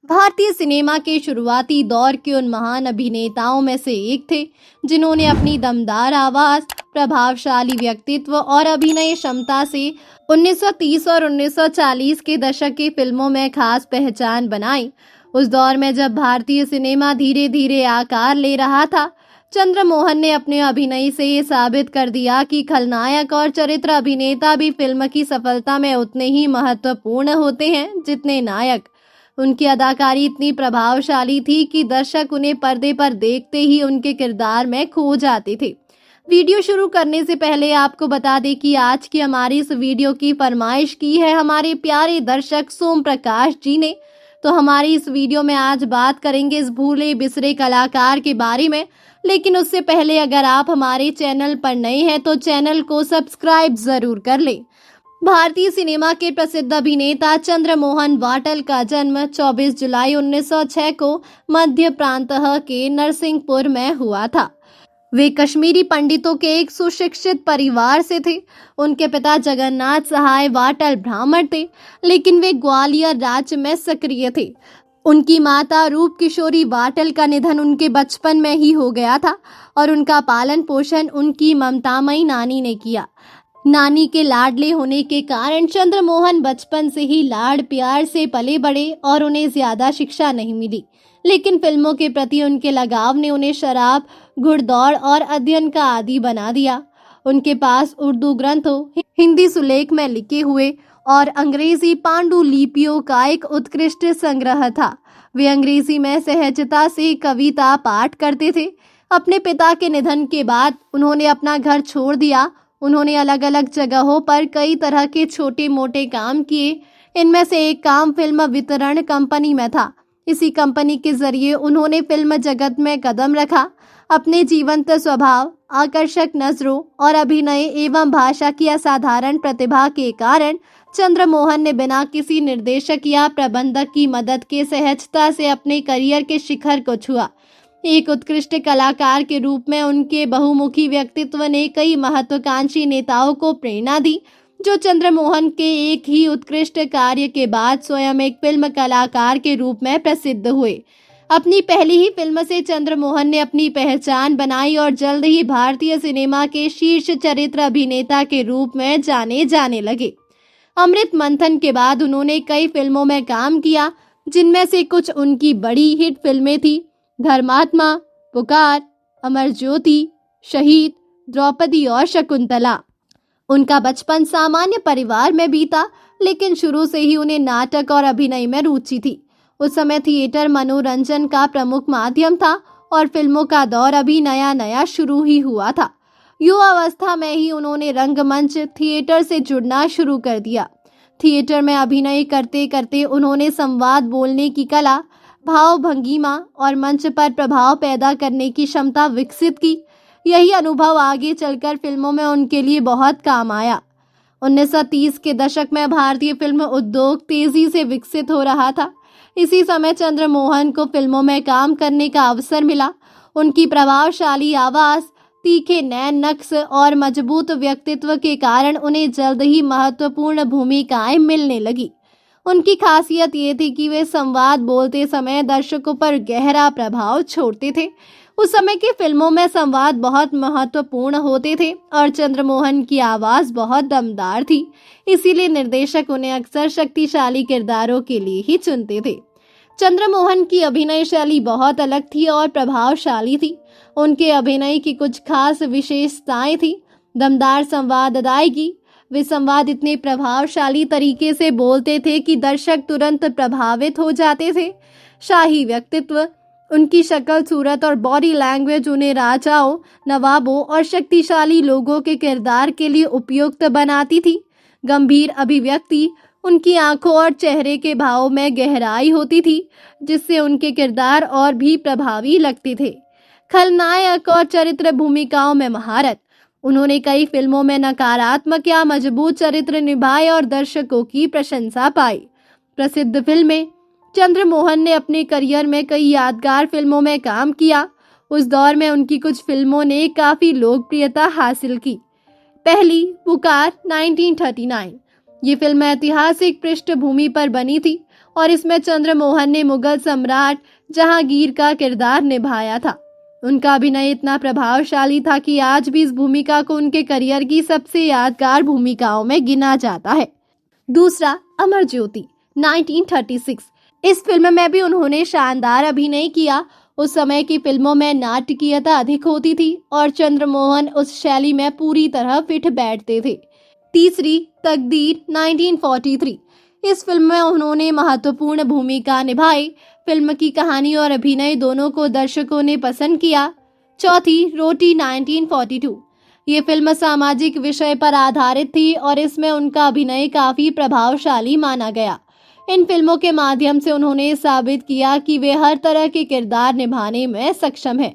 भारतीय सिनेमा के शुरुआती दौर के उन महान अभिनेताओं में से एक थे जिन्होंने अपनी दमदार आवाज़, प्रभावशाली व्यक्तित्व और अभिनय क्षमता से 1930 और 1940 के दशक की फिल्मों में खास पहचान बनाई। उस दौर में जब भारतीय सिनेमा धीरे धीरे आकार ले रहा था, चंद्रमोहन ने अपने अभिनय से ये साबित कर दिया कि खलनायक और चरित्र अभिनेता भी फिल्म की सफलता में उतने ही महत्वपूर्ण होते हैं जितने नायक। उनकी अदाकारी इतनी प्रभावशाली थी कि दर्शक उन्हें पर्दे पर देखते ही उनके किरदार में खो जाते थे। वीडियो शुरू करने से पहले आपको बता दें कि आज की हमारी इस वीडियो की फरमाइश की है हमारे प्यारे दर्शक सोम प्रकाश जी ने। तो हमारी इस वीडियो में आज बात करेंगे इस भूले बिसरे कलाकार के बारे में, लेकिन उससे पहले अगर आप हमारे चैनल पर नए हैं तो चैनल को सब्सक्राइब जरूर कर लें। भारतीय सिनेमा के प्रसिद्ध अभिनेता चंद्रमोहन वाटल का जन्म 24 जुलाई 1906 को मध्य प्रांत के नरसिंहपुर में हुआ था। वे कश्मीरी पंडितों के एक सुशिक्षित परिवार से थे। उनके पिता जगन्नाथ सहाय वाटल ब्राह्मण थे, लेकिन वे ग्वालियर राज्य में सक्रिय थे। उनकी माता रूप किशोरी वाटल का निधन उनके बचपन में ही हो गया था और उनका पालन पोषण उनकी ममतामयी नानी ने किया। नानी के लाडले होने के कारण चंद्रमोहन बचपन से ही लाड़ प्यार से पले बड़े और उन्हें ज्यादा शिक्षा नहीं मिली, लेकिन फिल्मों के प्रति उनके लगाव ने उन्हें शराब, घुड़दौड़ और अध्ययन का आदी बना दिया। उनके पास उर्दू ग्रंथों, हिंदी सुलेख में लिखे हुए और अंग्रेजी पांडुलिपियों का एक उत्कृष्ट संग्रह था। वे अंग्रेजी में सहजता से कविता पाठ करते थे। अपने पिता के निधन के बाद उन्होंने अपना घर छोड़ दिया। उन्होंने अलग अलग जगहों पर कई तरह के छोटे मोटे काम किए। इनमें से एक काम फिल्म वितरण कंपनी में था। इसी कंपनी के जरिए उन्होंने फिल्म जगत में कदम रखा। अपने जीवंत स्वभाव, आकर्षक नजरों और अभिनय एवं भाषा की असाधारण प्रतिभा के कारण चंद्रमोहन ने बिना किसी निर्देशक या प्रबंधक की मदद के सहजता से अपने करियर के शिखर को छुआ। एक उत्कृष्ट कलाकार के रूप में उनके बहुमुखी व्यक्तित्व ने कई महत्वाकांक्षी नेताओं को प्रेरणा दी, जो चंद्रमोहन के एक ही उत्कृष्ट कार्य के बाद स्वयं एक फिल्म कलाकार के रूप में प्रसिद्ध हुए। अपनी पहली ही फिल्म से चंद्रमोहन ने अपनी पहचान बनाई और जल्द ही भारतीय सिनेमा के शीर्ष चरित्र अभिनेता के रूप में जाने जाने लगे। अमृत मंथन के बाद उन्होंने कई फिल्मों में काम किया, जिनमें से कुछ उनकी बड़ी हिट फिल्में थी धर्मात्मा, पुकार, अमर ज्योति, शहीद, द्रौपदी और शकुंतला। उनका बचपन सामान्य परिवार में बीता, लेकिन शुरू से ही उन्हें नाटक और अभिनय में रुचि थी। उस समय थिएटर मनोरंजन का प्रमुख माध्यम था और फिल्मों का दौर अभी नया नया शुरू ही हुआ था। युवावस्था में ही उन्होंने रंगमंच थिएटर से जुड़ना शुरू कर दिया। थिएटर में अभिनय करते करते उन्होंने संवाद बोलने की कला, भाव भंगिमा और मंच पर प्रभाव पैदा करने की क्षमता विकसित की। यही अनुभव आगे चलकर फिल्मों में उनके लिए बहुत काम आया। 1930 के दशक में भारतीय फिल्म उद्योग तेजी से विकसित हो रहा था। इसी समय चंद्रमोहन को फिल्मों में काम करने का अवसर मिला। उनकी प्रभावशाली आवाज़, तीखे नैन नक्श और मजबूत व्यक्तित्व के कारण उन्हें जल्द ही महत्वपूर्ण भूमिकाएं मिलने लगी। उनकी खासियत ये थी कि वे संवाद बोलते समय दर्शकों पर गहरा प्रभाव छोड़ते थे। उस समय की फिल्मों में संवाद बहुत महत्वपूर्ण होते थे और चंद्रमोहन की आवाज़ बहुत दमदार थी, इसीलिए निर्देशक उन्हें अक्सर शक्तिशाली किरदारों के लिए ही चुनते थे। चंद्रमोहन की अभिनय शैली बहुत अलग थी और प्रभावशाली थी। उनके अभिनय की कुछ खास विशेषताएं थी। दमदार संवाद अदायगी, वे संवाद इतने प्रभावशाली तरीके से बोलते थे कि दर्शक तुरंत प्रभावित हो जाते थे। शाही व्यक्तित्व, उनकी शक्ल सूरत और बॉडी लैंग्वेज उन्हें राजाओं, नवाबों और शक्तिशाली लोगों के किरदार के लिए उपयुक्त बनाती थी। गंभीर अभिव्यक्ति, उनकी आंखों और चेहरे के भावों में गहराई होती थी, जिससे उनके किरदार और भी प्रभावी लगते थे। खलनायक और चरित्र भूमिकाओं में महारत, उन्होंने कई फिल्मों में नकारात्मक या मजबूत चरित्र निभाए और दर्शकों की प्रशंसा पाई। प्रसिद्ध फिल्में, चंद्रमोहन ने अपने करियर में कई यादगार फिल्मों में काम किया। उस दौर में उनकी कुछ फिल्मों ने काफ़ी लोकप्रियता हासिल की। पहली पुकार 1939, ये फिल्म ऐतिहासिक पृष्ठभूमि पर बनी थी। और इसमें चंद्रमोहन ने मुगल सम्राट जहांगीर का किरदार निभाया था। उनका अभिनय इतना प्रभावशाली था कि आज भी इस भूमिका को उनके करियर की सबसे यादगार भूमिकाओं में गिना जाता है। दूसरा, अमर ज्योति 1936। इस फिल्म में भी उन्होंने शानदार अभिनय किया। उस समय की फिल्मों में नाटकीयता अधिक होती थी और चंद्रमोहन उस शैली में पूरी तरह फिट बैठते थे। तीसरी, तकदीर 1943। इस फिल्म में उन्होंने महत्वपूर्ण भूमिका निभाई। फिल्म की कहानी और अभिनय दोनों को दर्शकों ने पसंद किया। चौथी, रोटी 1942। ये फिल्म सामाजिक विषय पर आधारित थी और इसमें उनका अभिनय काफी प्रभावशाली माना गया। इन फिल्मों के माध्यम से उन्होंने साबित किया कि वे हर तरह के किरदार निभाने में सक्षम हैं।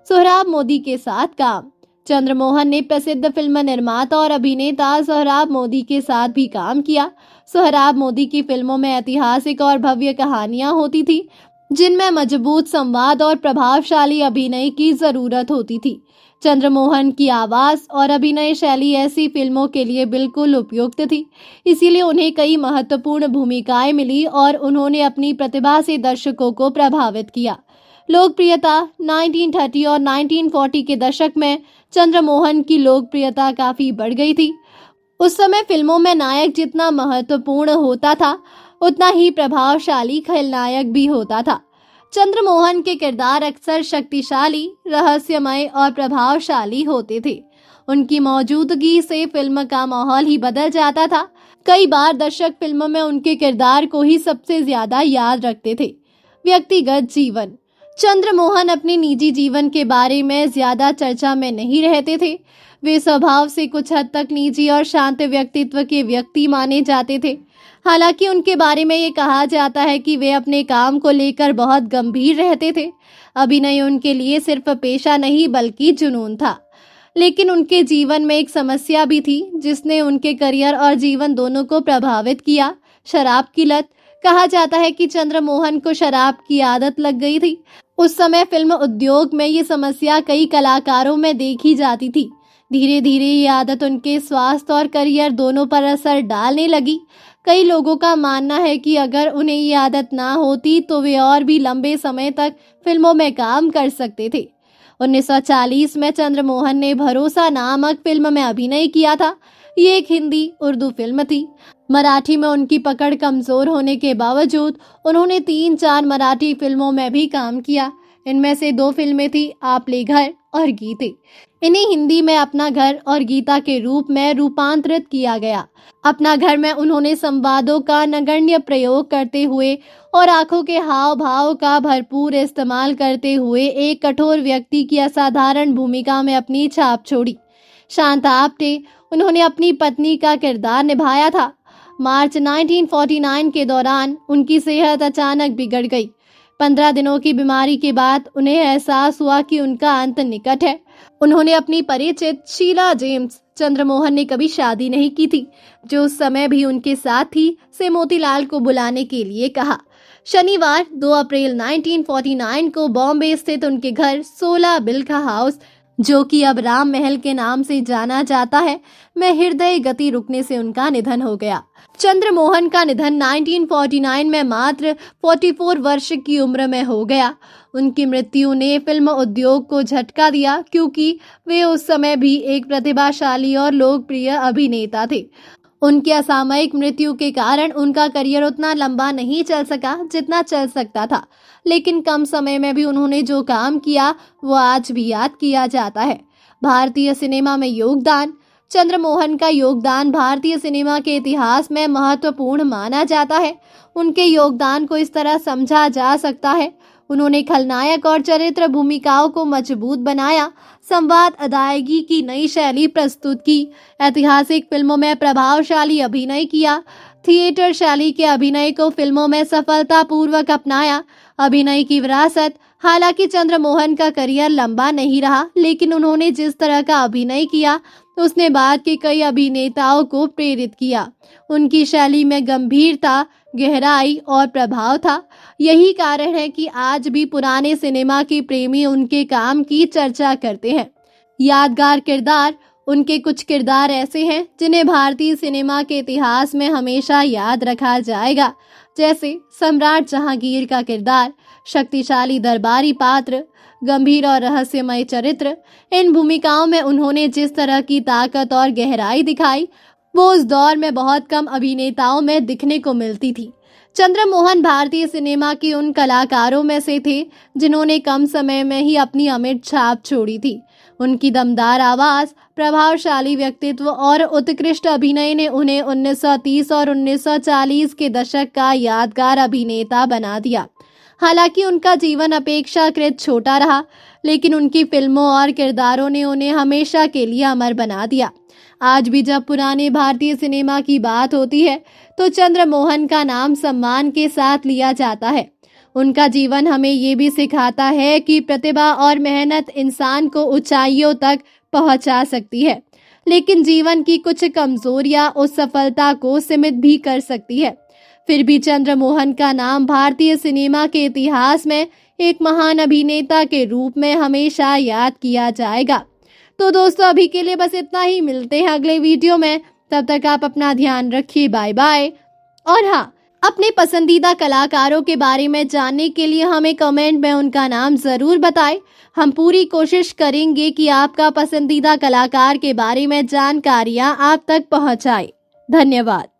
सोहराब मोदी के साथ काम। चंद्रमोहन ने प्रसिद्ध फिल्म निर्माता और अभिनेता सोहराब मोदी के साथ भी काम किया। सोहराब मोदी की फिल्मों में ऐतिहासिक और भव्य कहानियां होती थी, जिनमें मजबूत संवाद और प्रभावशाली अभिनय की जरूरत होती थी। चंद्रमोहन की आवाज और अभिनय शैली ऐसी फिल्मों के लिए बिल्कुल उपयुक्त थी, इसीलिए उन्हें कई महत्वपूर्ण भूमिकाएं मिली और उन्होंने अपनी प्रतिभा से दर्शकों को प्रभावित किया। लोकप्रियता 1930 और 1940 के दशक में चंद्रमोहन की लोकप्रियता काफी बढ़ गई थी। उस समय फिल्मों में नायक जितना महत्वपूर्ण होता था, उतना ही प्रभावशाली खलनायक भी होता था। चंद्रमोहन के किरदार अक्सर शक्तिशाली, रहस्यमय और प्रभावशाली होते थे। उनकी मौजूदगी से फिल्म का माहौल ही बदल जाता था। कई बार दर्शक फिल्म में उनके किरदार को ही सबसे ज्यादा याद रखते थे। व्यक्तिगत जीवन। चंद्रमोहन अपने निजी जीवन के बारे में ज्यादा चर्चा में नहीं रहते थे। वे स्वभाव से कुछ हद तक निजी और शांत व्यक्तित्व के व्यक्ति माने जाते थे। हालांकि उनके बारे में ये कहा जाता है कि वे अपने काम को लेकर बहुत गंभीर रहते थे। अभिनय उनके लिए सिर्फ पेशा नहीं बल्कि जुनून था। लेकिन उनके जीवन में एक समस्या भी थी जिसने उनके करियर और जीवन दोनों को प्रभावित किया। शराब की लत। कहा जाता है कि चंद्रमोहन को शराब की आदत लग गई थी। उस समय फिल्म उद्योग में ये समस्या कई कलाकारों में देखी जाती थी। धीरे धीरे ये आदत उनके स्वास्थ्य और करियर दोनों पर असर डालने लगी। कई लोगों का मानना है कि अगर उन्हें ये आदत ना होती तो वे और भी लंबे समय तक फिल्मों में काम कर सकते थे। 1940 में चंद्रमोहन ने भरोसा नामक फिल्म में अभिनय किया था। ये एक हिंदी उर्दू फिल्म थी। मराठी में उनकी पकड़ कमजोर होने के बावजूद उन्होंने 3-4 मराठी फिल्मों में भी काम किया। इनमें से 2 फिल्में थी आपले घर और गीते। इन्हें हिंदी में अपना घर और गीता के रूप में रूपांतरित किया गया। अपना घर में उन्होंने संवादों का नगण्य प्रयोग करते हुए और आंखों के हाव भाव का भरपूर इस्तेमाल करते हुए एक कठोर व्यक्ति की असाधारण भूमिका में अपनी छाप छोड़ी। शांता आप्टे उन्होंने अपनी पत्नी का किरदार निभाया था। मार्च 1949 के दौरान उनकी सेहत अचानक बिगड़ गई। 15 दिनों की बीमारी के बाद उन्हें एहसास हुआ कि उनका अंत निकट है। उन्होंने अपनी परिचित शीला जेम्स, चंद्रमोहन ने कभी शादी नहीं की थी, जो उस समय भी उनके साथ थी, से मोतीलाल को बुलाने के लिए कहा। शनिवार 2 अप्रैल 1949 को बॉम्बे स्थित उनके घर 16 बिल्खा हाउस, जो कि अब राम महल के नाम से जाना जाता है, में हृदय गति रुकने से उनका निधन हो गया। चंद्रमोहन का निधन 1949 में मात्र 44 वर्ष की उम्र में हो गया। उनकी मृत्यु ने फिल्म उद्योग को झटका दिया क्योंकि वे उस समय भी एक प्रतिभाशाली और लोकप्रिय अभिनेता थे। उनकी असामयिक मृत्यु के कारण उनका करियर उतना लंबा नहीं चल सका जितना चल सकता था, लेकिन कम समय में भी उन्होंने जो काम किया वो आज भी याद किया जाता है। भारतीय सिनेमा में योगदान। चंद्रमोहन का योगदान भारतीय सिनेमा के इतिहास में महत्वपूर्ण माना जाता है। उनके योगदान को इस तरह समझा जा सकता है, उन्होंने खलनायक और चरित्र भूमिकाओं को मजबूत बनाया, संवाद अदायगी की नई शैली प्रस्तुत की, ऐतिहासिक फिल्मों में प्रभावशाली अभिनय किया, थिएटर शैली के अभिनय को फिल्मों में सफलतापूर्वक अपनाया। अभिनय की विरासत। हालांकि चंद्रमोहन का करियर लंबा नहीं रहा, लेकिन उन्होंने जिस तरह का अभिनय किया उसने बाद के कई अभिनेताओं को प्रेरित किया। उनकी शैली में गंभीरता, गहराई और प्रभाव था। यही कारण है कि आज भी पुराने सिनेमा के प्रेमी उनके काम की चर्चा करते हैं। यादगार किरदार। उनके कुछ किरदार ऐसे हैं जिन्हें भारतीय सिनेमा के इतिहास में हमेशा याद रखा जाएगा। जैसे सम्राट जहांगीर का किरदार, शक्तिशाली दरबारी पात्र, गंभीर और रहस्यमय चरित्र। इन भूमिकाओं में उन्होंने जिस तरह की ताकत और गहराई दिखाई, वो उस दौर में बहुत कम अभिनेताओं में दिखने को मिलती थी। चंद्रमोहन भारतीय सिनेमा के उन कलाकारों में से थे जिन्होंने कम समय में ही अपनी अमिट छाप छोड़ी थी। उनकी दमदार आवाज, प्रभावशाली व्यक्तित्व और उत्कृष्ट अभिनय ने उन्हें 1930 और 1940 के दशक का यादगार अभिनेता बना दिया। हालांकि उनका जीवन अपेक्षाकृत छोटा रहा, लेकिन उनकी फिल्मों और किरदारों ने उन्हें हमेशा के लिए अमर बना दिया। आज भी जब पुराने भारतीय सिनेमा की बात होती है तो चंद्रमोहन का नाम सम्मान के साथ लिया जाता है। उनका जीवन हमें ये भी सिखाता है कि प्रतिभा और मेहनत इंसान को ऊंचाइयों तक पहुंचा सकती है, लेकिन जीवन की कुछ कमजोरियां उस सफलता को सीमित भी कर सकती है। फिर भी चंद्रमोहन का नाम भारतीय सिनेमा के इतिहास में एक महान अभिनेता के रूप में हमेशा याद किया जाएगा। तो दोस्तों, अभी के लिए बस इतना ही। मिलते हैं अगले वीडियो में, तब तक आप अपना ध्यान रखिए। Bye bye. और हाँ, अपने पसंदीदा कलाकारों के बारे में जानने के लिए हमें कमेंट में उनका नाम जरूर बताएं। हम पूरी कोशिश करेंगे कि आपका पसंदीदा कलाकार के बारे में जानकारियां आप तक पहुंचाएं। धन्यवाद।